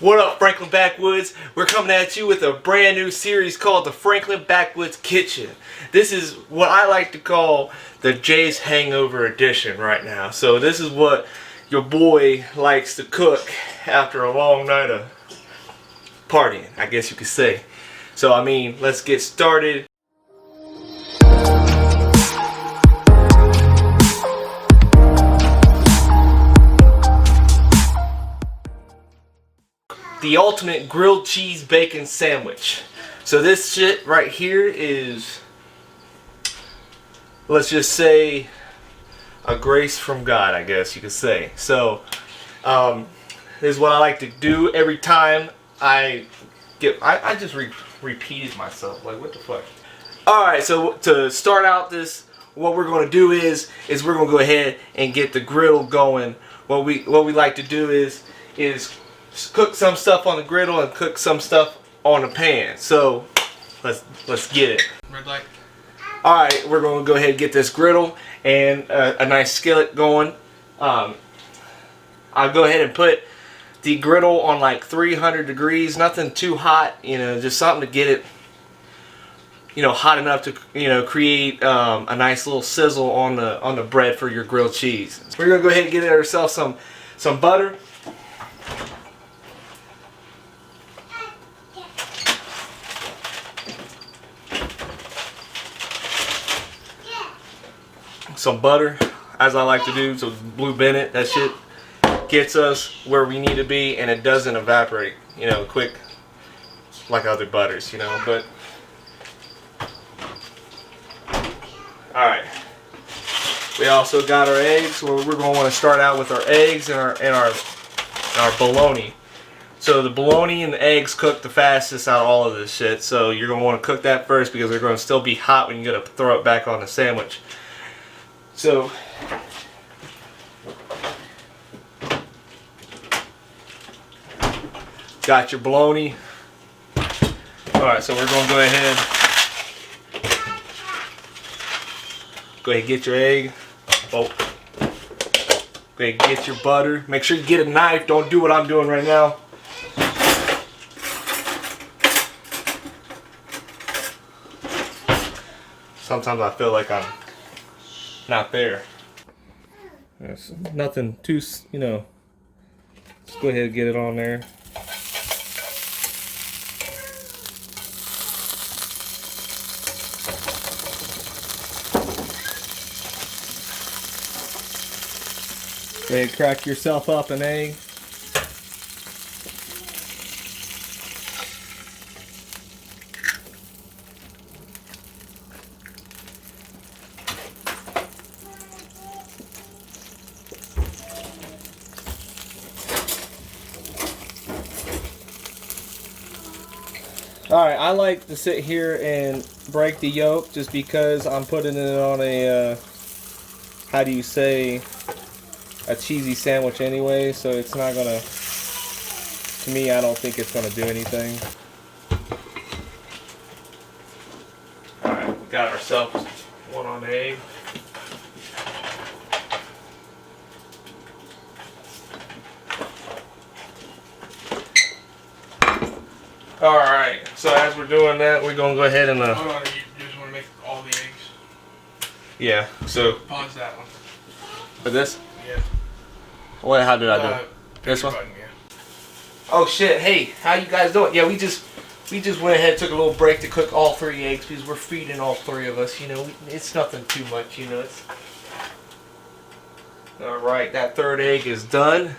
What up, Franklin Backwoods? We're coming at you with a brand new series called the Franklin Backwoods Kitchen. This is what I like to call the Jay's Hangover edition right now. So this is what your boy likes to cook after a long night of partying, I guess you could say. So I mean, let's get started. The ultimate grilled cheese bacon sandwich. So this shit right here is, let's just say, a grace from God, I guess you could say. So this is what I like to do every time I just repeated myself, like what the fuck. Alright, so to start out this, what we're going to do is we're going to go ahead and get the griddle going. What we like to do is cook some stuff on the griddle and cook some stuff on the pan. So let's get it. Red light. Alright, we're going to go ahead and get this griddle and a nice skillet going. I'll go ahead and put the griddle on like 300 degrees, nothing too hot, you know, just something to get it, you know, hot enough to, you know, create a nice little sizzle on the bread for your grilled cheese. We're going to go ahead and get ourselves some butter. Some butter, as I like to do, so Blue Bennett, that shit gets us where we need to be, and it doesn't evaporate, you know, quick like other butters, you know. But alright, we also got our eggs. So we're going to want to start out with our eggs and our bologna. So the bologna and the eggs cook the fastest out of all of this shit, so you're going to want to cook that first because they're going to still be hot when you go to throw it back on the sandwich. So got your bologna. Alright, so we're going to go ahead and get your egg. Oh. Go ahead and get your butter. Make sure you get a knife. Don't do what I'm doing right now. Sometimes I feel like I'm not there. There's nothing too, you know. Let's go ahead and get it on there. Go ahead and crack yourself up an egg. Alright, I like to sit here and break the yolk just because I'm putting it on a, how do you say, a cheesy sandwich anyway, so it's not gonna, to me, I don't think it's gonna do anything. Alright, we got ourselves one on the egg. Alright, so as we're doing that, we're going to go ahead and... Hold on, you just want to make all the eggs? Yeah, so... Pause that one. For this? Yeah. What, how did I do it? This one? Button, yeah. Oh shit, hey, how you guys doing? Yeah, we just went ahead and took a little break to cook all 3 eggs because we're feeding all 3 of us, you know. It's nothing too much, you know. It's... Alright, that 3rd egg is done.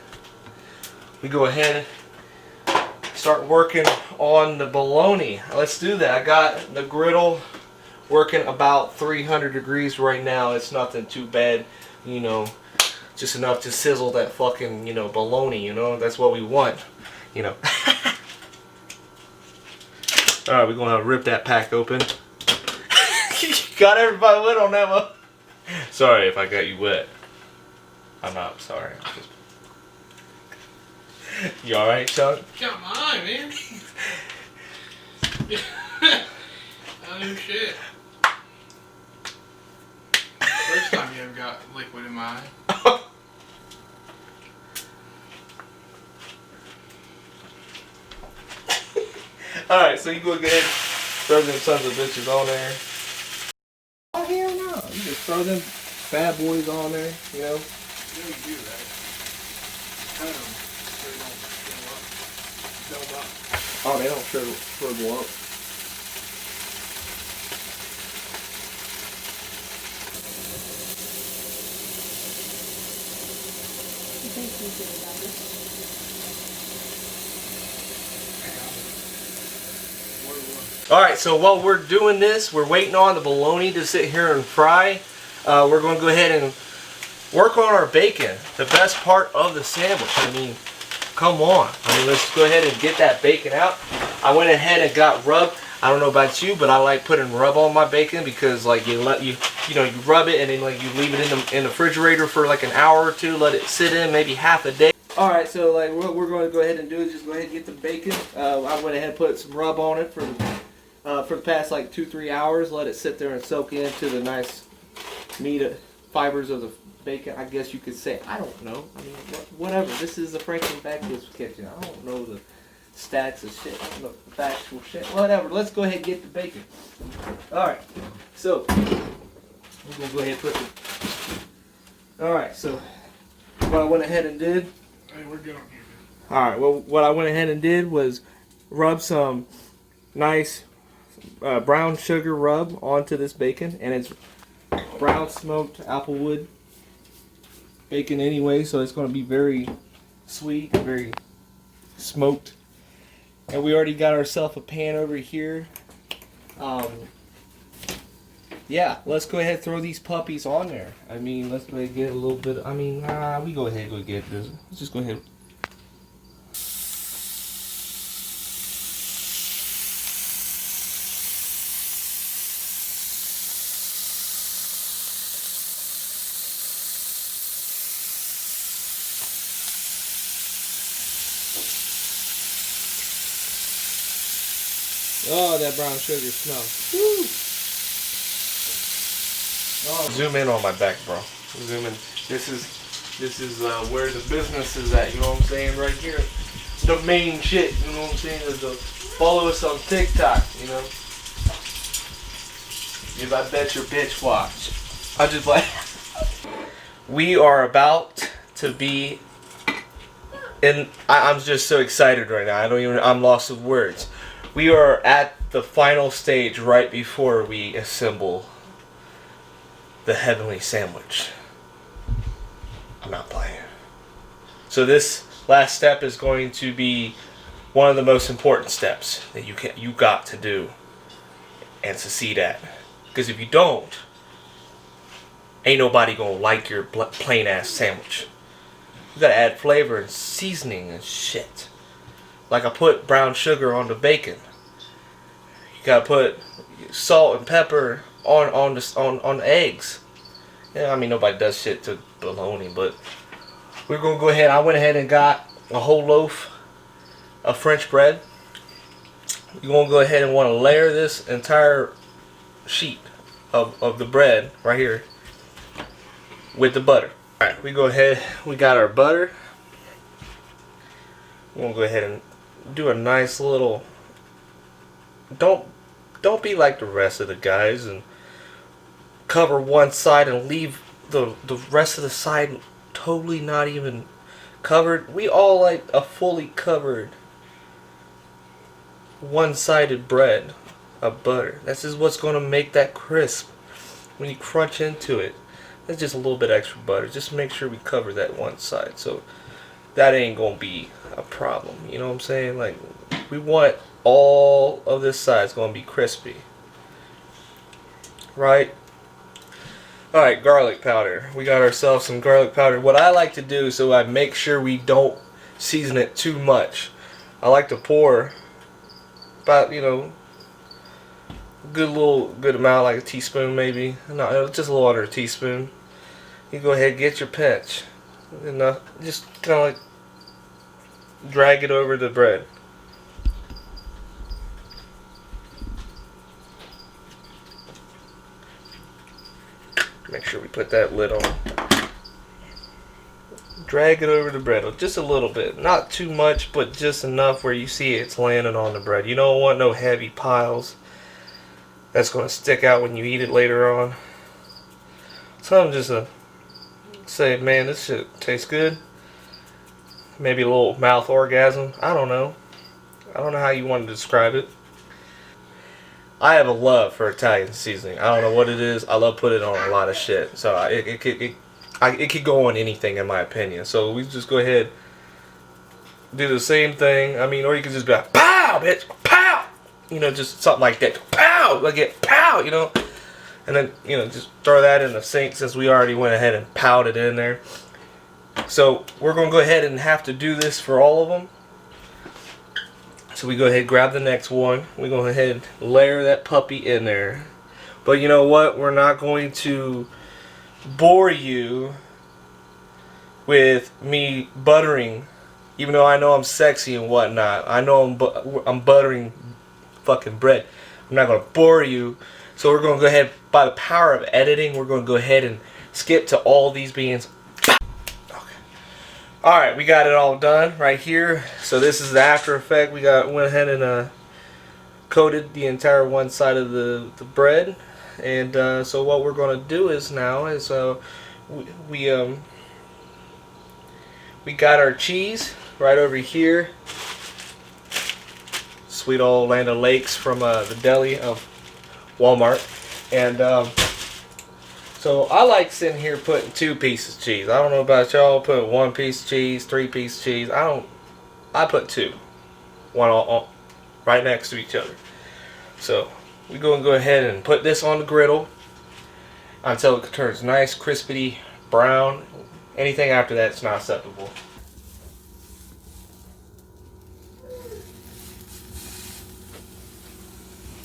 We go ahead and start working on the bologna. Let's do that. I got the griddle working about 300 degrees right now. It's nothing too bad, you know, just enough to sizzle that fucking, you know, bologna, you know. That's what we want, you know. Alright, we're gonna rip that pack open. You got everybody wet on that one. Sorry if I got you wet. I'm not sorry. I'm just... You alright, Chuck? Come on, man. Oh, shit. First time you ever got liquid in my eye. Alright, so you go ahead, throw them sons of bitches on there. Oh, hell no. You just throw them bad boys on there, you know? You know you do, right? Cut them so they don't build up. Oh, they don't shrivel up. Alright, so while we're doing this, we're waiting on the bologna to sit here and fry. We're going to go ahead and work on our bacon, the best part of the sandwich. I mean, come on. I mean, let's go ahead and get that bacon out. I went ahead and got rub. I don't know about you, but I like putting rub on my bacon because like you rub it and then like you leave it in the refrigerator for like an hour or two, let it sit in maybe half a day. All right, so like what we're going to go ahead and do is just go ahead and get the bacon. I went ahead and put some rub on it for the past like 2-3 hours. Let it sit there and soak into the nice meat fibers of the bacon, I guess you could say. I don't know. I mean, whatever. This is the Franklin Backwoods kitchen. I don't know the stats of shit. I don't know the factual shit. Whatever. Let's go ahead and get the bacon. Alright. So, we're going to go ahead and put the... Alright, so, what I went ahead and did... Hey, we're good on here. Alright, well, what I went ahead and did was rub some nice brown sugar rub onto this bacon. And it's brown smoked applewood bacon anyway, so it's going to be very sweet, very smoked. And we already got ourselves a pan over here. Yeah, let's go ahead and throw these puppies on there. I mean, let's go ahead and get a little bit. I mean, we go ahead and go get this. Let's just go ahead. Oh, that brown sugar smell. Woo. Oh, zoom in on my back, bro. Zoom in. This is where the business is at. You know what I'm saying? Right here, the main shit. You know what I'm saying? Is to follow us on TikTok. You know. If I bet your bitch watch. I just like. We are about to be. And I'm just so excited right now. I'm lost of words. We are at the final stage right before we assemble the heavenly sandwich. I'm not playing. So this last step is going to be one of the most important steps that you got to do and succeed at. Because if you don't, ain't nobody gonna like your plain ass sandwich. You gotta add flavor and seasoning and shit. Like I put brown sugar on the bacon. You gotta put salt and pepper on the eggs. Yeah, I mean nobody does shit to bologna, but we're gonna go ahead. I went ahead and got a whole loaf of French bread. You're gonna go ahead and want to layer this entire sheet of the bread right here with the butter. Alright, we go ahead, we got our butter. We're gonna go ahead and do a nice little, don't be like the rest of the guys and cover one side and leave the rest of the side totally not even covered. We all like a fully covered one-sided bread of butter. This is what's going to make that crisp when you crunch into it. It's just a little bit extra butter. Just make sure we cover that one side, so that ain't gonna be a problem. You know what I'm saying? Like, we want all of this side is gonna be crispy, right? Alright, garlic powder. We got ourselves some garlic powder. What I like to do, so I make sure we don't season it too much, I like to pour about, you know, good amount, like a teaspoon maybe. No, just a little under a teaspoon. You go ahead and get your pinch and just kind of like drag it over the bread. Make sure we put that lid on. drag it over the bread, just a little bit, not too much, but just enough where you see it's landing on the bread. You don't want no heavy piles that's going to stick out when you eat it later on. Something just to say, man, this shit tastes good. Maybe a little mouth orgasm. I don't know. I don't know how you want to describe it. I have a love for Italian seasoning. I don't know what it is. I love putting it on a lot of shit. So it could go on anything in my opinion. So we just go ahead, do the same thing. I mean, or you could just be like, pow, bitch, pow. You know, just something like that. Pow, like it, pow, you know. And then, you know, just throw that in the sink since we already went ahead and powed it in there. So we're going to go ahead and have to do this for all of them. So we go ahead and grab the next one. We go ahead and layer that puppy in there. But you know what? We're not going to bore you with me buttering. Even though I know I'm sexy and whatnot. I know I'm buttering fucking bread. I'm not going to bore you. So we're going to go ahead, by the power of editing, we're going to go ahead and skip to all these beans. Alright, we got it all done right here. So this is the after effect. We went ahead and coated the entire one side of the bread. And so what we're going to do is now is we got our cheese right over here. Sweet old Land O'Lakes from the deli of Walmart. And so I like sitting here putting 2 pieces of cheese. I don't know about y'all, put 1 piece of cheese, 3 pieces of cheese. I put 2. One all right next to each other. So we're going to go ahead and put this on the griddle until it turns nice, crispy, brown. Anything after that is not acceptable.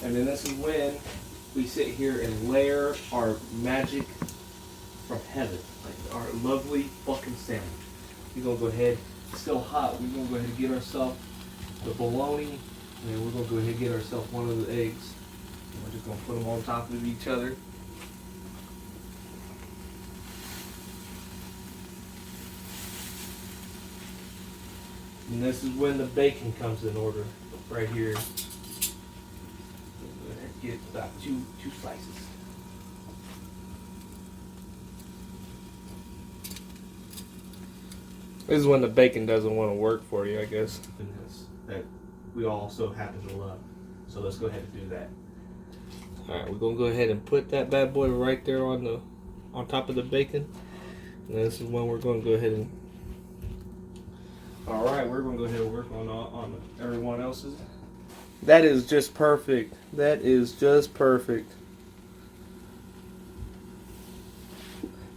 And then this is when we sit here and layer our magic from heaven, like our lovely fucking sandwich. We're gonna go ahead, it's still hot, we're gonna go ahead and get ourselves the bologna, and then we're gonna go ahead and get ourselves one of the eggs. And we're just gonna put them on top of each other. And this is when the bacon comes in order, right here. Get about two slices. This is when the bacon doesn't want to work for you, I guess. That we also happen to love. So let's go ahead and do that. Alright, we're gonna go ahead and put that bad boy right there on top of the bacon. And this is when we're gonna go ahead and alright, we're gonna go ahead and work on everyone else's. That is just perfect. That is just perfect.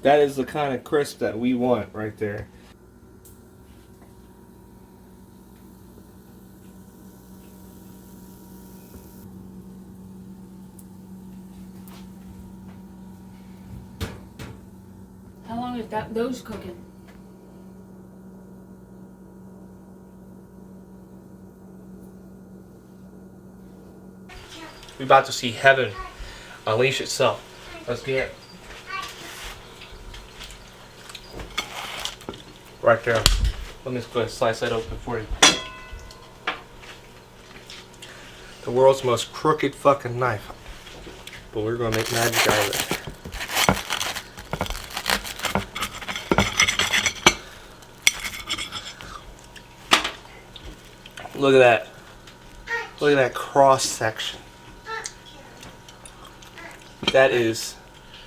That is the kind of crisp that we want right there. How long is those cooking? We're about to see heaven unleash itself. Let's get it. Right there. Let me just go ahead and slice that open for you. The world's most crooked fucking knife. But we're gonna make magic out of it. Look at that. Look at that cross section. That is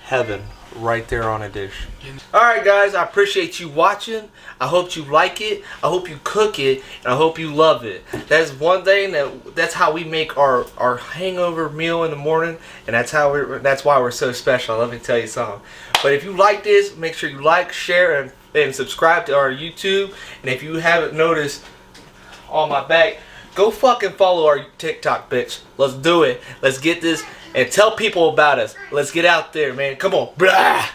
heaven right there on a dish. Alright guys, I appreciate you watching. I hope you like it. I hope you cook it. And I hope you love it. That's one thing that's how we make our hangover meal in the morning. And that's why we're so special. Let me tell you something. But if you like this, make sure you like, share, and subscribe to our YouTube. And if you haven't noticed on my back, go fucking follow our TikTok, bitch. Let's do it. Let's get this and tell people about us. Let's get out there, man. Come on. Blah.